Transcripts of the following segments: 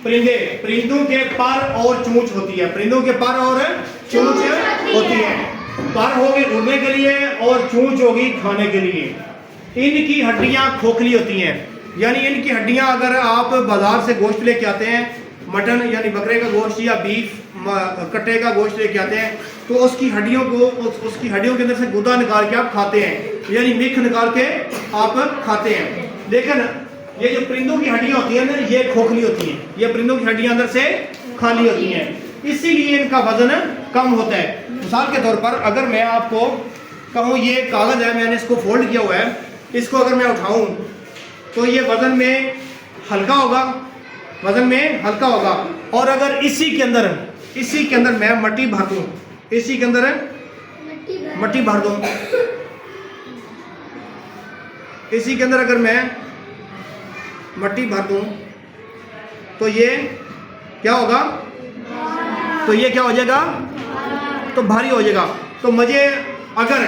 परिंदे, परिंदों के पर और चोंच होती है, परिंदों के पर और चोंच होती है। पर होगी उड़ने के लिए और चोंच होगी खाने के लिए। इनकी हड्डियां खोखली होती हैं, यानी इनकी हड्डियां अगर आप बाजार से गोश्त लेके आते हैं, मटन यानी बकरे का गोश्त या बीफ कट्टे का गोश्त लेके आते हैं, तो उसकी हड्डियों को उसकी हड्डियों के अंदर से गुदा निकाल के आप खाते हैं, यानी मिख निकाल के आप खाते हैं। लेकिन ये जो परिंदों की हड्डियां होती हैं ना, ये खोखली होती हैं, ये परिंदों की हड्डियां अंदर से खाली होती हैं, इसीलिए इनका वजन कम होता है। मिसाल के तौर पर अगर मैं आपको कहूँ ये कागज है, मैंने इसको फोल्ड किया हुआ है, इसको अगर मैं उठाऊं तो ये वजन में हल्का होगा, वजन में हल्का होगा। और अगर इसी के अंदर मैं मट्टी भर दूं, इसी के अंदर मट्टी भर दूं, इसी के अंदर अगर मैं मट्टी भर दूं तो ये क्या होगा, तो ये क्या हो जाएगा, तो भारी हो जाएगा। तो मुझे अगर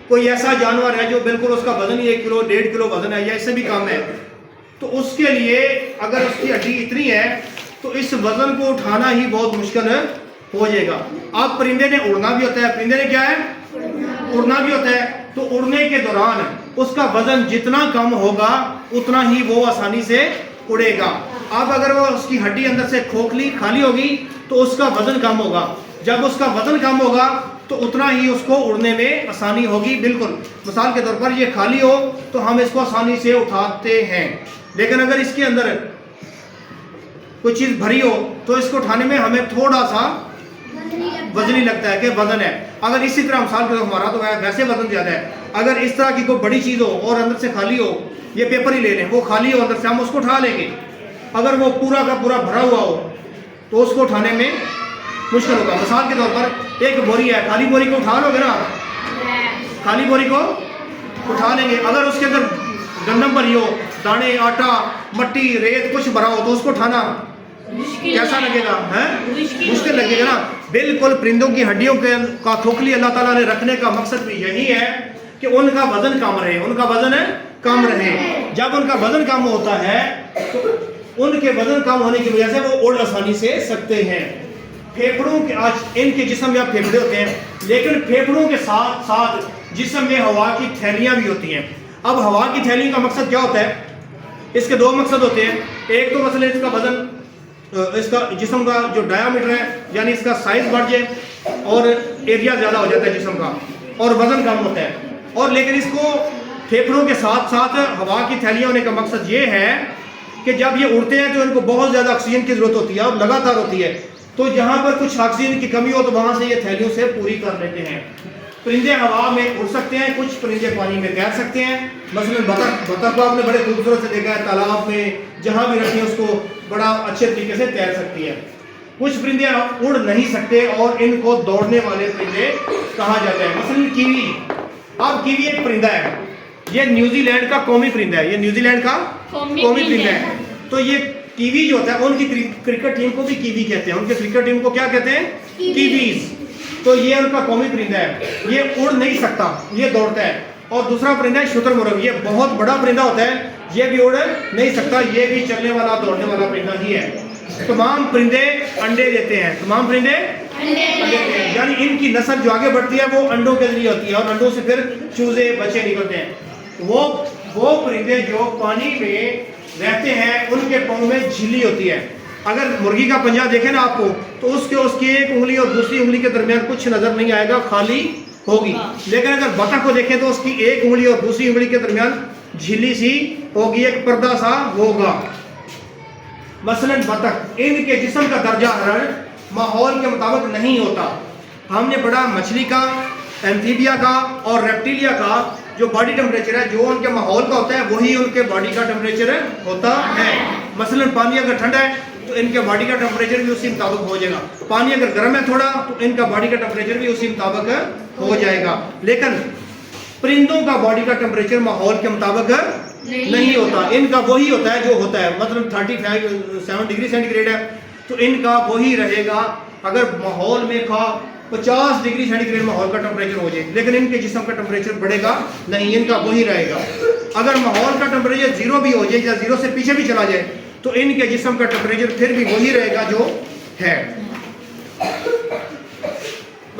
कोई ऐसा जानवर है जो बिल्कुल उसका वजन ही 1 किलो 1.5 किलो वजन है या इससे भी कम है, तो उसके लिए अगर उसकी हड्डी इतनी है तो इस वजन को उठाना ही बहुत मुश्किल हो जाएगा। अब परिंदे ने उड़ना भी होता है, परिंदे ने क्या है, उड़ना भी होता है, तो उड़ने के दौरान उसका वजन जितना कम होगा उतना ही वो आसानी से उड़ेगा। अब अगर वो उसकी हड्डी अंदर से खोखली खाली होगी तो उसका वजन कम होगा, जब उसका वजन कम होगा तो उतना ही उसको उड़ने में आसानी होगी। बिल्कुल मिसाल के तौर पर ये खाली हो तो हम इसको आसानी से उठाते हैं, लेकिन अगर इसके अंदर कोई चीज़ भरी हो तो इसको उठाने में हमें थोड़ा सा वजनी लगता है कि वजन है। अगर इसी तरह मिसाल के तौर हमारा तो वैसे वजन ज़्यादा है, अगर इस तरह की कोई बड़ी चीज़ हो और अंदर से खाली हो, ये पेपर ही ले लें, वो खाली हो अंदर से, हम उसको उठा लेंगे। अगर वो पूरा का पूरा भरा हुआ हो तो उसको उठाने में मुश्किल होगा। मिसाल के तौर पर एक बोरी है, खाली बोरी को उठा लोगे ना, खाली बोरी को उठा लेंगे। अगर उसके अंदर गंदम भरी हो, दाने, आटा, मट्टी, रेत कुछ भरा हो तो उसको उठाना कैसा लगेगा, है मुश्किल लगेगा ना। बिल्कुल परिंदों की हड्डियों के का खोखली अल्लाह ताला ने रखने का मकसद भी यही है कि उनका वजन कम रहे, उनका वजन कम रहे। जब उनका वजन कम होता है तो उनके वजन कम होने की वजह से वो उड़ आसानी से सकते हैं। फेफड़ों के आज इनके जिस्म में फेफड़े होते हैं, लेकिन फेफड़ों के साथ साथ जिस्म में हवा की थैलियां भी होती हैं। अब हवा की थैली का मकसद क्या होता है, इसके दो मकसद होते हैं। एक तो मसले इसका वजन, इसका जिस्म का जो डायामीटर है यानी इसका साइज बढ़ जाए और एरिया ज़्यादा हो जाता है जिस्म का और वजन कम होता है। और लेकिन इसको फेफड़ों के साथ साथ हवा की थैलियां होने का मकसद ये है कि जब ये उड़ते हैं तो इनको बहुत ज़्यादा ऑक्सीजन की ज़रूरत होती है और लगातार होती है, तो जहाँ पर कुछ ऑक्सीजन की कमी हो तो वहाँ से ये थैलियों से पूरी कर लेते हैं। परिंदे हवा में उड़ सकते हैं, कुछ परिंदे पानी में तैर सकते हैं। मसलन बतख को आपने बड़े खूबसूरत से देखा है, तालाब में जहाँ भी रखें उसको बड़ा अच्छे तरीके से तैर सकती है। कुछ परिंदे उड़ नहीं सकते और इनको दौड़ने वाले परिंदे कहा जाता है। मसलन कीवी, अब कीवी एक परिंदा है, ये न्यूजीलैंड का कौमी परिंदा है, ये न्यूजीलैंड का कौमी परिंदा है। तो ये कीवी जो होता है, उनकी क्रिकेट टीम को भी कीवी कहते हैं, उनके क्रिकेट टीम को क्या कहते हैं, कीवीज। तो ये उनका कौमी परिंदा है, ये उड़ नहीं सकता, ये दौड़ता है। और दूसरा परिंदा है शुतुरमुर्ग, ये बहुत बड़ा परिंदा होता है, ये भी उड़ नहीं सकता, ये भी चलने वाला दौड़ने वाला परिंदा ही है। तमाम परिंदे अंडे देते हैं, तमाम परिंदे अंडे देते हैं, यानी इनकी नस्ल जो आगे बढ़ती है वो अंडों के जरिए होती है और अंडों से फिर चूजे बच्चे निकलते हैं। वो परिंदे जो पानी में रहते हैं उनके पाँव में झिल्ली होती है। अगर मुर्गी का पंजा देखें ना आपको तो उसकी एक उंगली और दूसरी उंगली के दरमियान कुछ नजर नहीं आएगा, खाली होगी। लेकिन अगर बतख को देखें तो उसकी एक उंगली और दूसरी उंगली के दरमियान झिल्ली सी होगी, एक पर्दा सा होगा। मसलन बतख, इनके जिस्म का दर्जा हरण माहौल के मुताबिक नहीं होता। हमने पढ़ा मछली का, एम्फीबिया का और रेप्टिलिया का जो बॉडी टेम्परेचर है जो उनके माहौल का होता है वही उनके बॉडी का टेम्परेचर होता है। मसलन पानी अगर ठंडा है तो इनके बॉडी का टेम्परेचर भी उसी मुताबिक हो जाएगा, पानी अगर गर्म है थोड़ा तो इनका बॉडी का टेम्परेचर भी उसी मुताबिक हो जाएगा। लेकिन परिंदों का बॉडी का टेम्परेचर माहौल के मुताबिक नहीं होता, इनका वही होता है जो होता है। मतलब 37 डिग्री सेंटीग्रेड है तो इनका वही रहेगा। अगर माहौल में 50 डिग्री सेंटीग्रेड माहौल का टेम्परेचर हो जाए, लेकिन इनके जिस्म का टेम्परेचर बढ़ेगा नहीं, इनका वही रहेगा। अगर माहौल का टेम्परेचर 0 भी हो जाए या 0 से पीछे भी चला जाए तो इनके जिस्म का टेम्परेचर फिर भी वही रहेगा जो है।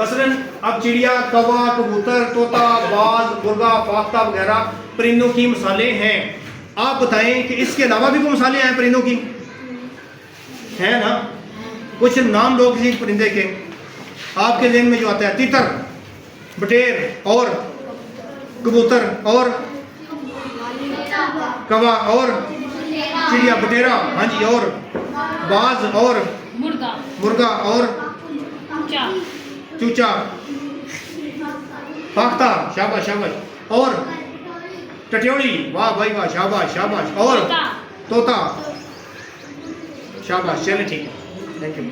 मसलन अब चिड़िया, कौवा, कबूतर, तोता, बाज, मुर्गा, फाख्ता वगैरह परिंदों की मिसालें हैं। आप बताएं कि इसके अलावा भी कोई मिसालें हैं परिंदों की? है ना? कुछ नाम लो किसी परिंदे के आपके ज़हन में जो आता है। तीतर, बटेर और कबूतर और कौवा और चिड़िया, बटेरा, हाँ जी, और बाज और मुर्गा और चूचा, फाख्ता, शाबाश शाबाश, और टट्योली, वाह भाई वाह, शाबाश शाबाश, और तोता, शाबाश। चलिए ठीक है, थैंक यू।